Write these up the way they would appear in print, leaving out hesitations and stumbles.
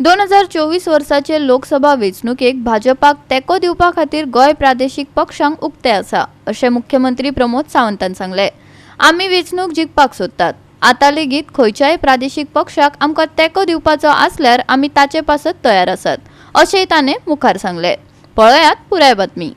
2024 वर्साचे लोकसभा वेंचणुकेक भाजपाक तेको दिवपा खातीर गोंय प्रादेशीक पक्षांक उक्ते आसा अशें मुख्यमंत्री प्रमोद सावंतान सांगले। आमी वेंचणूक जिखपाक सोदतात। आता लेगीत खंयच्याय प्रादेशीक पक्षाक आमकां तेको दिवपाचो आसल्यार आमी ताचे पासत तयार आसात अशेंय ताणें मुखार सांगले। पळयात पुराय बातमी।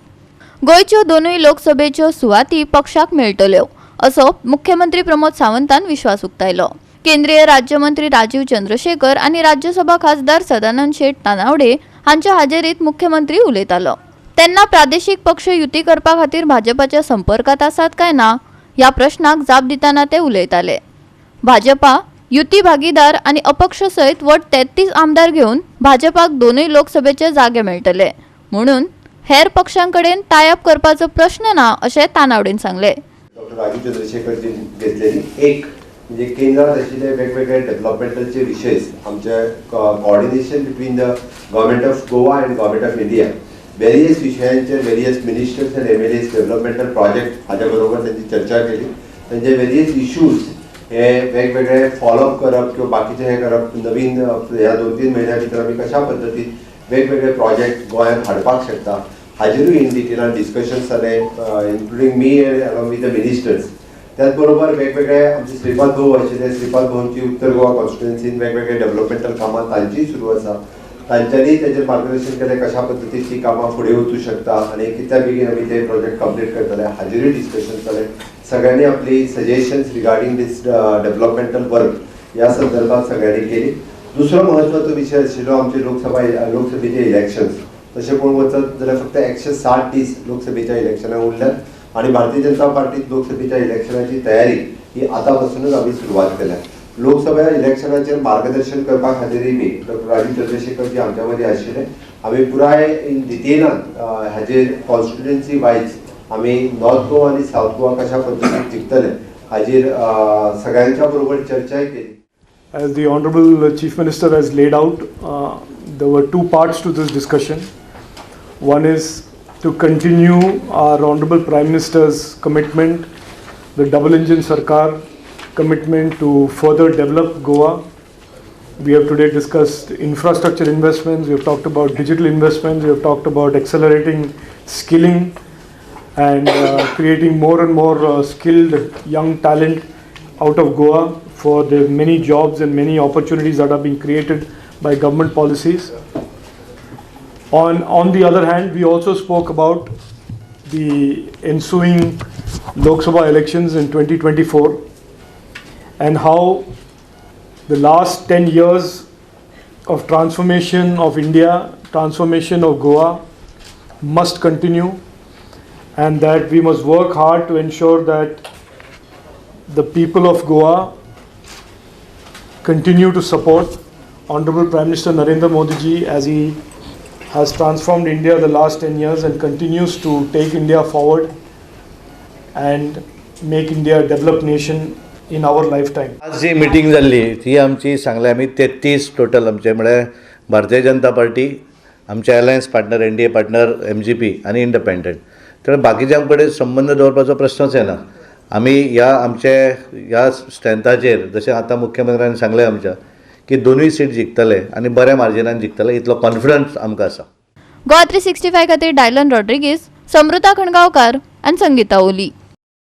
गोंयच्यो दोनूय लोकसभेच्यो सुवाती पक्षाक मेळटल्यो असो मुख्यमंत्री प्रमोद सावंतान विश्वास उक्तायलो। केंद्रीय राज्यमंत्री राजीव चंद्रशेखर आणि राज्यसभा खासदार सदानंद शेट तानावडे हांच्या हाजेरीत मुख्यमंत्री उलयतालो। त्यांना प्रादेशिक पक्ष युती करपा खातीर भाजपाच्या संपर्कात आसात काय ना ह्या प्रश्नाक जाप दिताना ते उलयताले। भाजपा युती भागीदार आणि अपक्ष सयत वट 33 आमदार घेऊन भाजपाक दोनूय लोकसभेचे जागे मेळटले म्हणून हेर पक्षांकडेन टायअप करपाचो प्रश्न ना अशें तानावडेन सांगले। डॉक्टर राजीव चंद्रशेखर जी घेतलेली एक म्हणजे केंद्रात आशिल्ले वेगवेगळे डेव्हलपमेंटलचे विशय आमचे coordination between the government of Goa and government of India various विशयांचेर various ministers and MLAs developmental project हाच्या बरोबर त्यांची चर्चा केली। त्यांचे वेरियस इश्यूज हे वेगवेगळे फॉलोअप करप किंवा बाकीचे हे करप नवीन ह्या 2-3 महिन्या भितर आमी कशा पद्दतीन वेगवेगळे प्रोजेक्ट गोंयांत हाडपाक शकता हाजेरूय इन डिटेलान डिस्कशन्स जाले including me and along with the ministers. त्याचबरोबर वेगवेगळे आमचे श्रीपाद भाऊ आशिल्ले श्रीपाद भाऊंची उत्तर गोवा कॉन्स्टिट्युएन्सीन वेगवेगळे डेव्हलपमेंटल कामां तांचीय सुरू आसा। तांच्यांनी तेजेर मार्गदर्शन केलें कशा पद्दतीन ती कामां फुडें वचूं शकता आनी कित्या बेगीन आमी ते प्रोजेक्ट कंप्लीट करतले हाजेरूय डिस्कशन्स जाले। सगळ्यांनी आपली सजेशन्स रिगार्डिंग दिस डेव्हलपमेंटल वर्क ह्या संदर्भात सगळ्यांनी केली। दुसरो महत्वाचो विशय आशिल्लो आमचे लोकसभेचे इलेक्शन्स। तशें पळोवंक वचत जाल्यार फक्त 160 दीस लोकसभेच्या इलेक्शनाक उरल्यात आणि भारतीय जनता पार्टीत लोकसभेच्या इलेक्शनाची तयारी ही आतापासूनच आम्ही सुरुवात केल्या। लोकसभा इलेक्शनाचेर मार्गदर्शन करपा खातीरय मी डॉक्टर राजीव चंद्रशेखर जी आमच्या मध्ये आशिल्ले आमी पुराय इन डिटेलान हाजेर कॉन्स्टिट्युएन्सी वायज आमी नॉर्थ गोवा आणि साउथ गोवा कशा पद्दतीन जिखतले हाजेर सगळ्यांच्या बरोबर चर्चाय केली। As the Honorable Chief Minister has laid out, there were two parts to this discussion. One is to continue our Honorable Prime Minister's commitment, the double engine Sarkar commitment to further develop Goa. We have today discussed infrastructure investments, we have talked about digital investments, we have talked about accelerating skilling and creating more and more skilled young talent out of Goa for the many jobs and many opportunities that are being created by government policies. On the other hand, we also spoke about the ensuing Lok Sabha elections in 2024 and how the last 10 years of transformation of India, transformation of Goa must continue and that we must work hard to ensure that the people of Goa continue to support Honorable Prime Minister Narendra Modi ji as he has transformed India the last 10 years and continues to take India forward and make India a developed nation in our lifetime. आज जी meeting जाल्ली ती आमची सांगले आमी 33 total आमचे म्हळ्यार Bharatiya Janata party आमचे alliance partner NDA partner MGP आनी इंडिपेंडंट तर बाकीच्यांक कडेन संबंध दवरपाचो प्रश्नच येना। आमी ह्या स्ट्रेंथाचेर जशें आतां मुख्यमंत्र्यान सांगलें आमच्या की दोनूय सीट जिखतले आनी बऱ्या मार्जिनान जिखतले इतलो कॉन्फिडन्स आमकां आसा। GOA365 खातीर डायलन रॉड्रिगीस, समृता खणगांवकार आनी संगीता ओली।